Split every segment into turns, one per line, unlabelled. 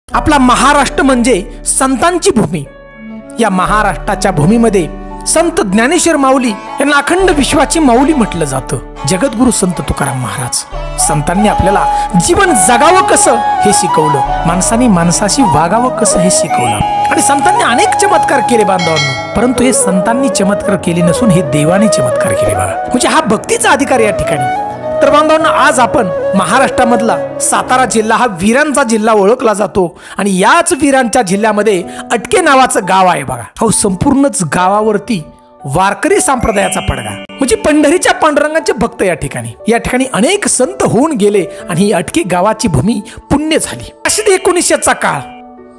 आपला महाराष्ट्र म्हणजे संतांची भूमी। या महाराष्ट्राच्या भूमीमध्ये संत ज्ञानेश्वर माऊली यांना अखंड विश्वाची माऊली म्हटलं जातं। जगद्गुरु संत तुकाराम महाराज संतांनी आपल्याला जीवन जगावं कसं हे शिकवलं, माणसाने माणसाशी वागावं कसं हे शिकवलं आणि संतांनी अनेक चमत्कार केले बांधवांनो। परंतु हे संतांनी चमत्कार केले नसून हे देवाने चमत्कार केले बघा, म्हणजे हा भक्तीचा अधिकार या ठिकाणी। तर बांधवांनो, आज आपण महाराष्ट्रामधला सातारा जिल्हा हा वीरांचा जिल्हा ओळखला जातो आणि याच वीरांच्या जिल्ह्यामध्ये अटके नावाचं गाव आहे बघा। हो, संपूर्णच गावावरती वारकरी संप्रदायाचा पडगा, म्हणजे पंढरीच्या पांडुरंगाचे भक्त या ठिकाणी अनेक संत होऊन गेले आणि ही अटके गावाची भूमी पुण्य झाली। अशी 1900चा काळ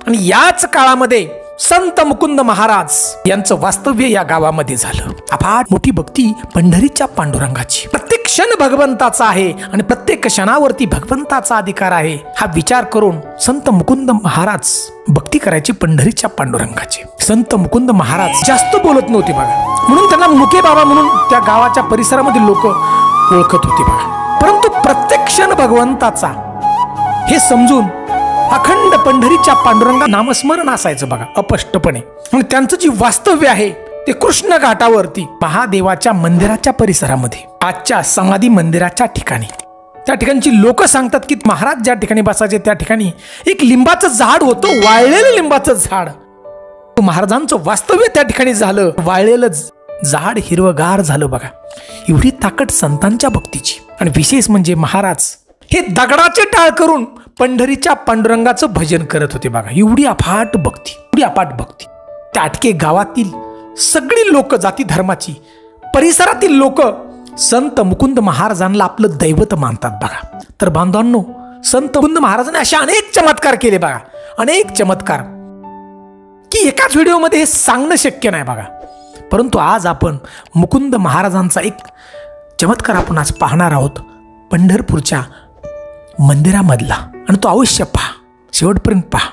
आणि याच काळामध्ये संत मुकुंद महाराज यांचं वास्तव्य या गावामध्ये झालं। अफाट मोठी भक्ती पंढरीच्या पांडुरंगाची, प्रत्येक क्षण भगवंताचा आहे आणि प्रत्येक क्षणावरती भगवंताचा अधिकार आहे हा विचार करून संत मुकुंद महाराज भक्ती करायची पंढरीच्या पांडुरंगाची। संत मुकुंद महाराज जास्त बोलत नव्हते बघा, म्हणून त्यांना मुके बाबा म्हणून त्या गावाच्या परिसरामध्ये लोक ओळखत होते बघा। परंतु प्रत्येक क्षण भगवंताचा हे समजून अखंड पंढरीच्या पांडुरंगा नामस्मरण असायचं बघा अपष्टपणे। आणि त्यांचं जे वास्तव्य आहे ते कृष्ण घाटावरती महादेवाच्या मंदिराच्या परिसरामध्ये, आजच्या समाधी मंदिराच्या ठिकाणी, त्या ठिकाणची लोक सांगतात की महाराज ज्या ठिकाणी बसायचे त्या ठिकाणी एक लिंबाचं झाड होतं, वाळलेलं लिंबाचं झाड। महाराजांचं वास्तव्य त्या ठिकाणी झालं, वाळलेलं झाड हिरवगार झालं बघा। एवढी ताकद संतांच्या भक्तीची। आणि विशेष म्हणजे महाराज हे दगडाचे टाळ करून पंढरीच्या पांडुरंगाचं भजन करत होते बघा। एवढी अफाट भक्ती। त्या अटके गावातील सगळी लोक, जाती धर्माची, परिसरातील लोक संत मुकुंद महाराजांना आपलं दैवत मानतात बघा। तर बांधवांनो, संत मुकुंद महाराजांनी अशा अनेक चमत्कार केले बघा, अनेक चमत्कार की एकाच व्हिडिओमध्ये हे सांगणं शक्य नाही बघा। परंतु आज आपण मुकुंद महाराजांचा एक चमत्कार आपण आज पाहणार आहोत पंढरपूरच्या मंदिरामधला, आणि तो अवश्य पहा, शेवटपर्यंत पहा।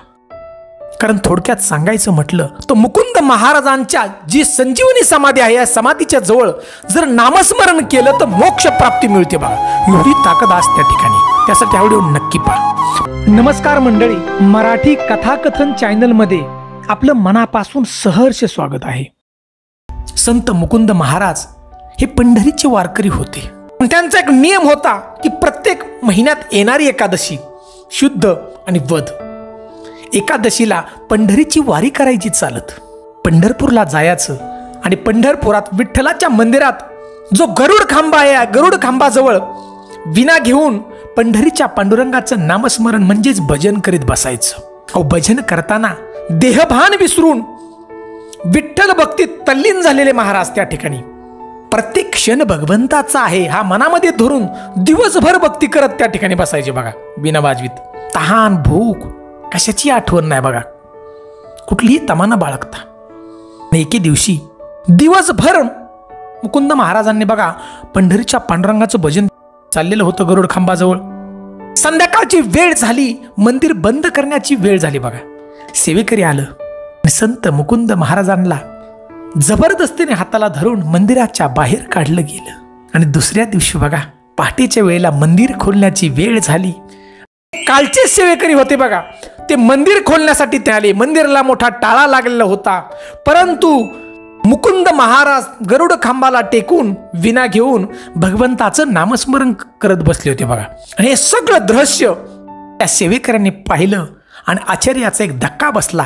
कारण थोडक्यात सांगायचं म्हटलं तर मुकुंद महाराजांच्या जी संजीवनी समाधी आहे या समाधीच्या जवळ जर नामस्मरण केलं तर मोक्ष प्राप्ती मिळते बघा। एवढी ताकद असते त्या ठिकाणी, त्यासाठी हा व्हिडिओ नक्की पहा। नमस्कार मंडळी, मराठी कथाकथन चॅनल मध्ये आपलं मनापासून सहर्ष स्वागत आहे। संत मुकुंद महाराज हे पंढरीचे वारकरी होते। त्यांचा एक नियम होता की प्रत्येक महिन्यात येणारी एकादशी शुद्ध आणि वध एकादशीला पंढरीची वारी करायची चालत, पंढरपूरला जायचं आणि पंढरपुरात विठ्ठलाच्या मंदिरात जो गरुड खांबा आहे, गरुड खांबाजवळ विना घेऊन पंढरीच्या पांडुरंगाचं नामस्मरण म्हणजेच भजन करीत बसायचं। अहो, भजन करताना देहभान विसरून विठ्ठल भक्तीत तल्लीन झालेले महाराज त्या ठिकाणी प्रत्येक क्षण भगवंताचा आहे हा मनामध्ये धरून दिवसभर भक्ती करत त्या ठिकाणी बसायचे बघा, बिना वाजवीत। तहान भूक कशाची आठवण नाही बघा, कुठलीही तमाना बाळगता। एके दिवशी दिवसभर मुकुंद महाराजांनी बघा पंढरीच्या पांडुरंगाचं भजन चाललेलं होतं गरुड खांबाजवळ। संध्याकाळची वेळ झाली, मंदिर बंद करण्याची वेळ झाली बघा। सेवेकरी आलं आणि संत मुकुंद महाराजांना जबरदस्तीने हाताला धरून मंदिराच्या बाहेर काढलं गेलं। आणि दुसऱ्या दिवशी बघा पहाटेच्या वेळेला मंदिर खोलण्याची वेळ झाली। कालचे सेवेकरी होते बघा, ते मंदिर खोलण्यासाठी ते आले। मंदिराला मोठा टाळा लागलेला होता, परंतु मुकुंद महाराज गरुड खांबाला टेकून विना घेऊन भगवंताचं नामस्मरण करत बसले होते बघा। आणि हे सगळं दृश्य त्या सेवेकऱ्यांनी पाहिलं आणि आश्चर्याचा एक धक्का बसला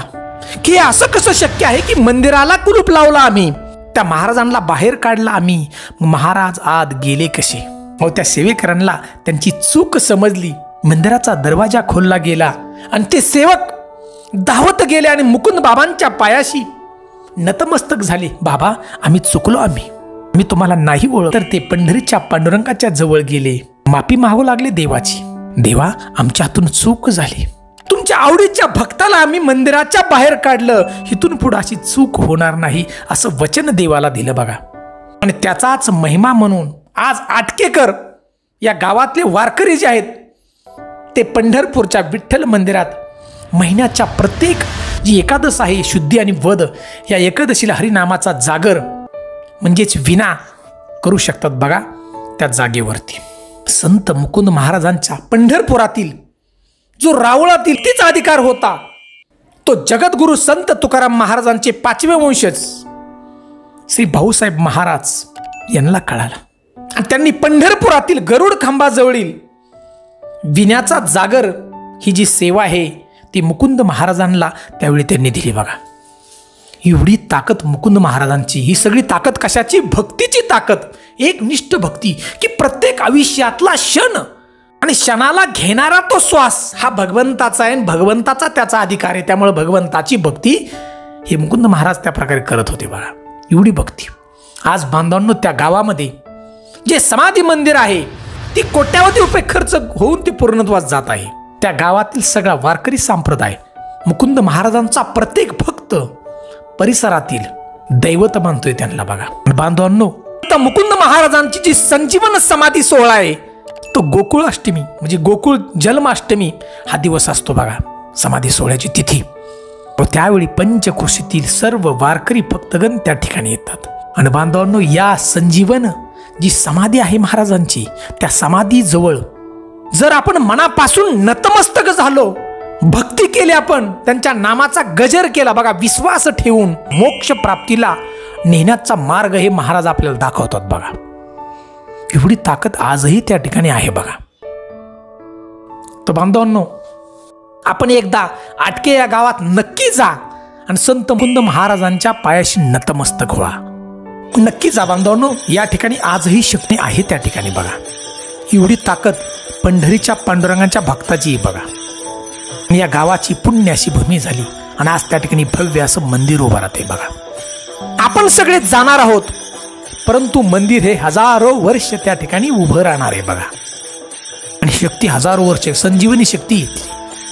की असं कसं शक्य आहे की मंदिराला कुलूप लावला आम्ही, त्या महाराजांना बाहेर काढला आम्ही, महाराज आत गेले कसे? मग त्या सेवेकरांना त्यांची चूक समजली, मंदिराचा दरवाजा खोलला गेला आणि ते सेवक धावत गेले आणि मुकुंद बाबांच्या पायाशी नतमस्तक झाले। बाबा, आम्ही चुकलो, आम्ही तुम्हाला नाही ओळख। तर ते पंढरीच्या पांडुरंगाच्या जवळ गेले, माफी मागू लागले देवाची। देवा, आमच्या हातून चूक झाली, तुमच्या आवडीच्या भक्ताला आम्ही मंदिराच्या बाहेर काढलं, इथून पुढे अशी चूक होणार नाही असं वचन देवाला दिलं बघा। आणि त्याचाच महिमा म्हणून आज आटकेकर या गावातले वारकरी जे आहेत ते पंढरपूरच्या विठ्ठल मंदिरात महिन्याच्या प्रत्येक जी एकादश आहे शुद्धी आणि वध या एकादशीला हरिनामाचा जागर म्हणजेच विना करू शकतात बघा। त्या जागेवरती संत मुकुंद महाराजांच्या पंढरपुरातील जो रावळातील तीच अधिकार होता तो जगद्गुरु संत तुकाराम महाराजांचे 5वे वंशज श्री भाऊसाहेब महाराज यांना कळाला आणि त्यांनी पंढरपुरातील गरुड खांबाजवळील विण्याचा जागर ही जी सेवा आहे ती मुकुंद महाराजांना त्यावेळी त्यांनी दिली बघा। एवढी ताकद मुकुंद महाराजांची, ही सगळी ताकद कशाची? भक्तीची ताकद, एकनिष्ठ भक्ती की प्रत्येक आयुष्यातला क्षण आणि क्षणाला घेणारा तो श्वास हा भगवंताचा आहे, भगवंताचा त्याचा अधिकार आहे। त्यामुळे भगवंताची भक्ती हे मुकुंद महाराज त्या प्रकारे करत होते बघा। एवढी भक्ती आज बांधवांनो त्या गावामध्ये जे समाधी मंदिर आहे ती कोट्यावधी रुपये खर्च होऊन ती पूर्णत्वास जात आहे। त्या गावातील सगळा वारकरी संप्रदाय मुकुंद महाराजांचा प्रत्येक भक्त परिसरातील दैवत मानतोय त्यांना बघा। बांधवांनो मुकुंद महाराजांची जी संजीवन समाधी सोहळा आहे तो गोकुळ अष्टमी म्हणजे गोकुळ जन्माष्टमी हा दिवस असतो बघा, समाधी सोहळ्याची तिथी। त्यावेळी पंचक्रोशीतील सर्व वारकरी भक्तगण त्या ठिकाणी येतात आणि बांधवांनो या संजीवन जी समाधी आहे महाराजांची त्या समाधीजवळ जर आपण मनापासून नतमस्तक झालो, भक्ती केली, आपण त्यांच्या नामाचा गजर केला बघा, विश्वास ठेवून मोक्ष प्राप्तीला नेण्याचा मार्ग हे महाराज आपल्याला दाखवतात बघा। एवढी ताकद आजही त्या ठिकाणी आहे बघा। तर बांधवांनो आपण एकदा आटके या गावात नक्की जा आणि संत मुकुंद महाराजांच्या पायाशी नतमस्तक व्हा, नक्की जा बांधवांनो। या ठिकाणी आजही शक्ती आहे त्या ठिकाणी बघा। एवढी ताकद पंढरीच्या पांडुरंगाच्या भक्ताची बघा। या गावाची पुण्याशी भूमी झाली आणि आज त्या ठिकाणी भव्य असं मंदिर उभं राहते बघा। आपण सगळे जाणार आहोत परंतु मंदिर हे हजारो वर्ष त्या ठिकाणी उभं राहणार आहे बघा। आणि शक्ती हजारो वर्ष, संजीवनी शक्ती,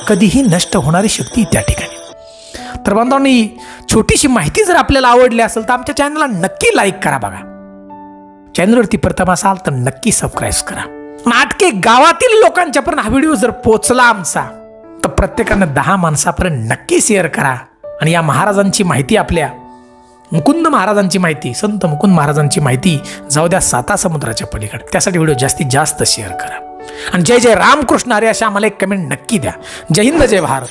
कधीही नष्ट होणारी शक्ती त्या ठिकाणी। तर बांधवांनो ही छोटीशी माहिती जर आपल्याला आवडली असेल तर आमच्या चॅनलला नक्की लाईक करा बघा। चॅनलवरती प्रथम असाल तर नक्की सबस्क्राईब करा। नाटके गावातील लोकांच्या पर्यंत हा व्हिडिओ जर पोहोचला आमचा तर प्रत्येकानं 10 माणसापर्यंत नक्की शेअर करा आणि या महाराजांची माहिती, आपल्या मुकुंद महाराजांची माहिती, संत मुकुंद महाराजांची माहिती जाऊ द्या 7 समुद्राच्या पलीकडे। त्यासाठी व्हिडिओ जास्तीत जास्त शेअर करा आणि जय जय रामकृष्ण हरी अशा आम्हाला एक कमेंट नक्की द्या। जय हिंद, जय भारत।